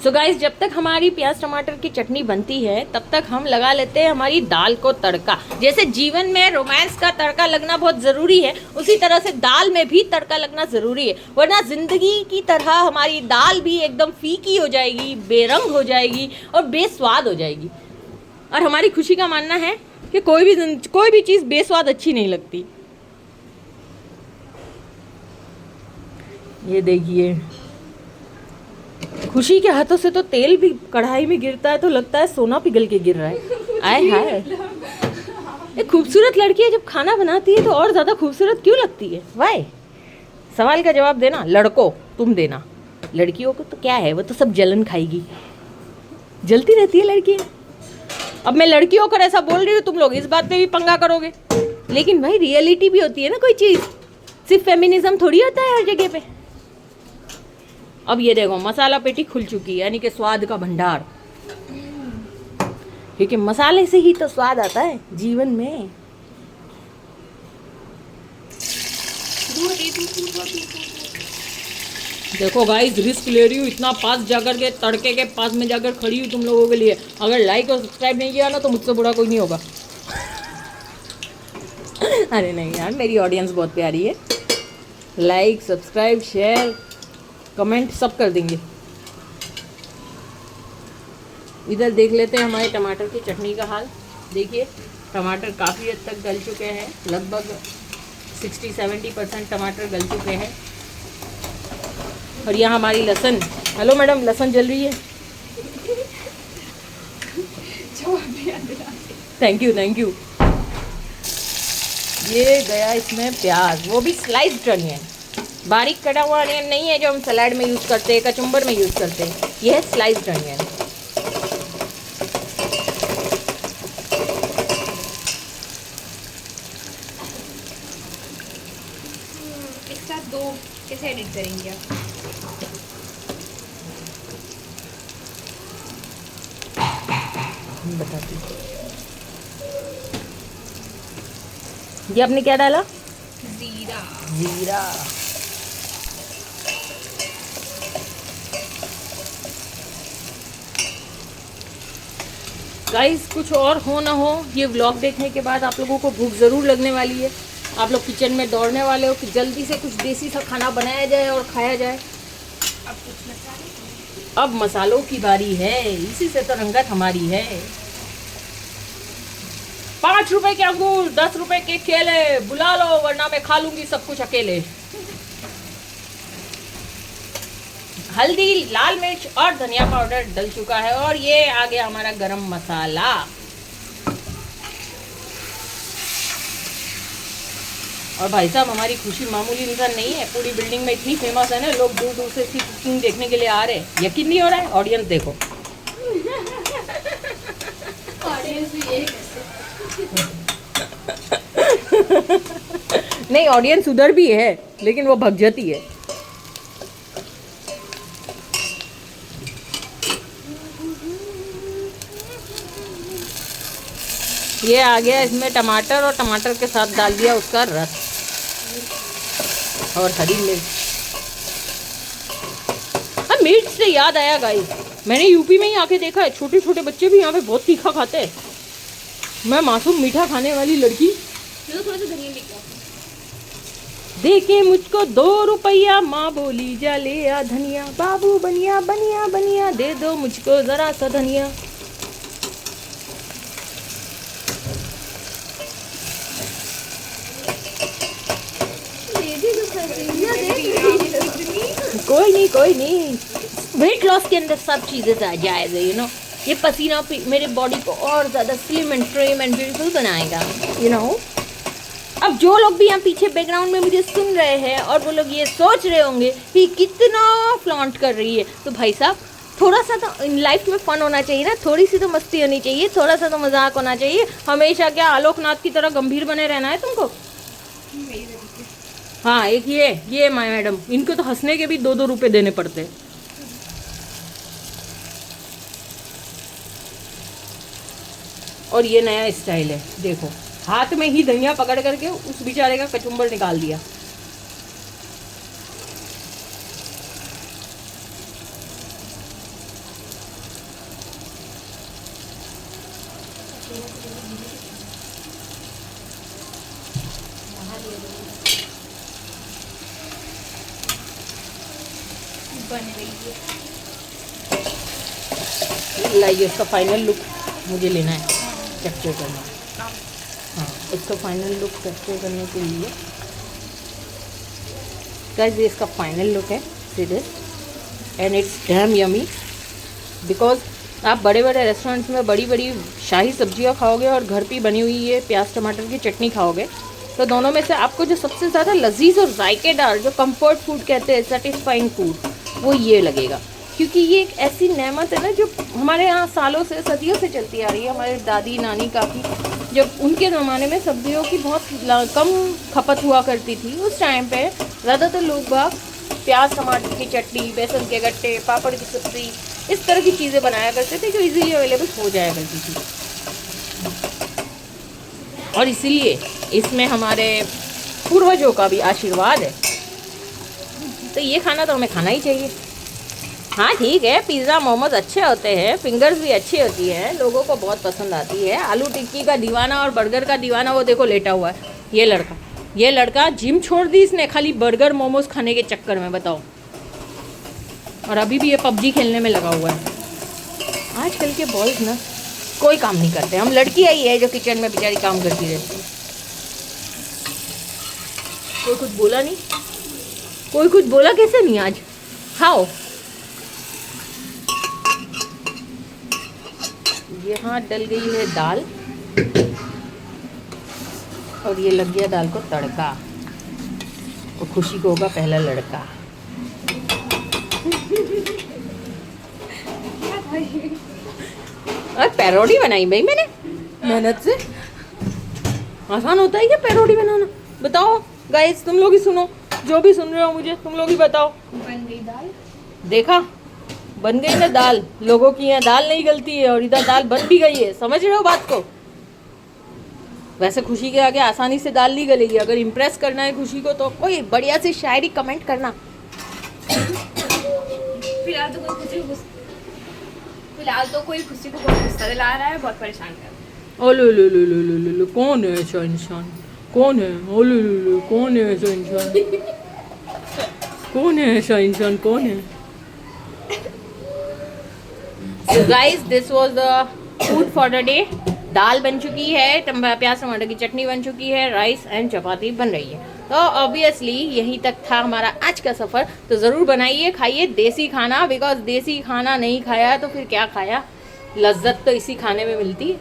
So guys, जब तक हमारी प्याज टमाटर की चटनी बनती है तब तक हम लगा लेते हैं हमारी दाल को तड़का। जैसे जीवन में रोमांस का तड़का लगना बहुत ज़रूरी है, उसी तरह से दाल में भी तड़का लगना ज़रूरी है, वरना ज़िंदगी की तरह हमारी दाल भी एकदम फीकी हो जाएगी, बेरंग हो जाएगी और बेस्वाद हो जाएगी। और हमारी खुशी का मानना है कि कोई भी चीज़ बेस्वाद अच्छी नहीं लगती। ये देखिए, खुशी के हाथों से तो तेल भी कढ़ाई में गिरता है तो लगता है सोना पिघल के गिर रहा है। आए हाय, एक खूबसूरत लड़की है जब खाना बनाती है तो और ज़्यादा खूबसूरत क्यों लगती है? वाई? सवाल का जवाब देना लड़कों, तुम देना। लड़कियों को तो क्या है, वो तो सब जलन खाएगी, जलती रहती है लड़की। अब मैं लड़कियों को ऐसा बोल रही हूँ, तुम लोग इस बात पे भी पंगा करोगे, लेकिन भाई रियलिटी भी होती है ना कोई चीज़, सिर्फ फेमिनिज्म थोड़ी होता है हर जगह पे। अब ये देखो, मसाला पेटी खुल चुकी है, यानी कि स्वाद का भंडार, क्योंकि मसाले से ही तो स्वाद आता है जीवन में। देखो गाइस, रिस्क ले रही हूँ, इतना पास जाकर के, तड़के के पास में जाकर खड़ी हूँ तुम लोगों के लिए। अगर लाइक और सब्सक्राइब नहीं किया ना तो मुझसे बुरा कोई नहीं होगा। अरे नहीं यार, मेरी ऑडियंस बहुत प्यारी है, लाइक सब्सक्राइब शेयर कमेंट सब कर देंगे। इधर देख लेते हैं हमारे टमाटर की चटनी का हाल। देखिए, टमाटर काफ़ी हद तक गल चुके हैं, लगभग 60-70% टमाटर गल चुके हैं। और यहाँ हमारी लहसुन, हेलो मैडम, लहसुन जल रही है। Thank you thank you. ये गया इसमें प्याज, वो भी स्लाइस्ड अनियन, बारीक कटा हुआ अनियन नहीं है जो हम सलाद में यूज़ करते हैं, कचुम्बर में यूज़ करते हैं। यह है स्लाइस्ड अनियन। इसका दो कैसे एडिट करेंगे आप? बताती हूँ। ये आपने क्या डाला? जीरा। जीरा। गाइस, कुछ और हो ना हो, ये व्लॉग देखने के बाद आप लोगों को भूख ज़रूर लगने वाली है। आप लोग किचन में दौड़ने वाले हो कि जल्दी से कुछ देसी सा खाना बनाया जाए और खाया जाए। अब कुछ मसाले, अब मसालों की बारी है, इसी से तो रंगत हमारी है। 5 रुपए के अंगूर, 10 रुपए के केले, बुला लो वरना मैं खा लूंगी सब कुछ अकेले। हल्दी, लाल मिर्च और धनिया पाउडर डल चुका है और ये आ गया हमारा गरम मसाला। और भाई साहब, हमारी खुशी मामूली इंसान नहीं है, पूरी बिल्डिंग में इतनी फेमस है ना, लोग दूर दूर से इसकी कुकिंग देखने के लिए आ रहे हैं। यकीन नहीं हो रहा है? ऑडियंस देखो। ऑडियंस भी यही नहीं, ऑडियंस उधर भी है लेकिन वो भग जाती है। ये आ गया इसमें टमाटर और टमाटर के साथ डाल दिया उसका रस और हरी मिर्च। अब मिर्च से याद आया गाइस, मैंने यूपी में ही आके देखा है, छोटे छोटे बच्चे भी यहाँ पे बहुत तीखा खाते हैं। मैं मासूम मीठा खाने वाली लड़की, थोड़ा सा धनिया लेके आओ। देके मुझको 2 रुपया, माँ बोली जा ले आ धनिया, बाबू बनिया बनिया बनिया, दे दो मुझको जरा सा धनिया। कोई नहीं, वेट लॉस के अंदर सब चीज़ें आ जाएगा, यू नो। ये पसीना मेरे बॉडी को और ज़्यादा slim and trim and beautiful बनाएगा, यू नो। अब जो लोग भी यहाँ पीछे बैकग्राउंड में मुझे सुन रहे हैं और वो लोग ये सोच रहे होंगे कि कितना फ्लॉन्ट कर रही है, तो भाई साहब, थोड़ा सा तो लाइफ में फन होना चाहिए ना, थोड़ी सी तो मस्ती होनी चाहिए, थोड़ा सा तो मजाक होना चाहिए। हमेशा क्या आलोकनाथ की तरह गंभीर बने रहना है तुमको? हाँ, एक ये मैडम, इनको तो हंसने के भी 2-2 रुपए देने पड़ते हैं। और ये नया स्टाइल है, देखो, हाथ में ही धनिया पकड़ करके उस बेचारे का कचुम्बर निकाल दिया। बन रही है। लाइए इसका फाइनल लुक मुझे लेना है, कैप्चर करना है। हाँ, इसका फाइनल लुक कैप्चर करने के लिए गाइस ये इसका फाइनल लुक है, see this and it's damn yummy. Because आप बड़े बड़े रेस्टोरेंट्स में बड़ी बड़ी शाही सब्जियां खाओगे और घर पे बनी हुई ये प्याज टमाटर की चटनी खाओगे, तो दोनों में से आपको जो सबसे ज़्यादा लजीज और जायकेदार, जो कंफर्ट फूड कहते हैं, सेटिस्फाइंग फूड, वो ये लगेगा। क्योंकि ये एक ऐसी नेमत है ना जो हमारे यहाँ सालों से सदियों से चलती आ रही है। हमारे दादी नानी काफ़ी, जब उनके ज़माने में सब्जियों की बहुत कम खपत हुआ करती थी, उस टाइम पे ज़्यादातर लोग बाग प्याज टमाटर की चटनी, बेसन के गट्टे, पापड़ की सब्ज़ी, इस तरह की चीज़ें बनाया करते थे जो इजीली अवेलेबल हो जाया करती थी। और इसीलिए इसमें हमारे पूर्वजों का भी आशीर्वाद है, तो ये खाना तो हमें खाना ही चाहिए। हाँ ठीक है, पिज़्ज़ा मोमोज अच्छे होते हैं, फिंगर्स भी अच्छी होती है, लोगों को बहुत पसंद आती है। आलू टिक्की का दीवाना और बर्गर का दीवाना वो देखो लेटा हुआ है, ये लड़का जिम छोड़ दी इसने खाली बर्गर मोमोज खाने के चक्कर में, बताओ। और अभी भी ये पबजी खेलने में लगा हुआ है। आजकल के बॉयज़ ना कोई काम नहीं करते, हम लड़की आई है जो किचन में बेचारी काम करती रहती है। कोई कुछ बोला नहीं, कोई कुछ बोला कैसे नहीं आज। खाओ। यहाँ डल गई है दाल और ये लग गया दाल को तड़का, और खुशी को होगा पहला लड़का। और पैरोडी बनाई भाई मैंने मेहनत से। आसान होता है क्या पैरोडी बनाना, बताओ गाइस, तुम लोग ही सुनो, जो भी सुन रहे हो मुझे तुम लोग ही बताओ। बन गई दाल, देखा बन गई ना दाल। लोगों की यहाँ दाल नहीं गलती है और इधर दाल बन भी गई है, समझ रहे हो बात को। वैसे खुशी के आगे आसानी से दाल नहीं गलेगी। अगर इम्प्रेस करना है खुशी को तो कोई बढ़िया सी शायरी कमेंट करना। फिलहाल तो कोई खुशी को बहुत गुस्सा दिला रहा है, बहुत परेशान कर रहा है। ओले लो लो लो लो लो लो, कौन है ऐसा इंसान, कौन है? ओले लो लो, कौन है ऐसा इंसान, कौन है ऐसा इंसान, कौन है? So guys, this was the food for the day. दाल बन चुकी है, प्याज टमाटर की चटनी बन चुकी है, राइस एंड चपाती बन रही है। तो ऑब्वियसली यहीं तक था हमारा आज का सफ़र। तो ज़रूर बनाइए, खाइए देसी खाना, बिकॉज देसी खाना नहीं खाया तो फिर क्या खाया। लज्जत तो इसी खाने में मिलती है।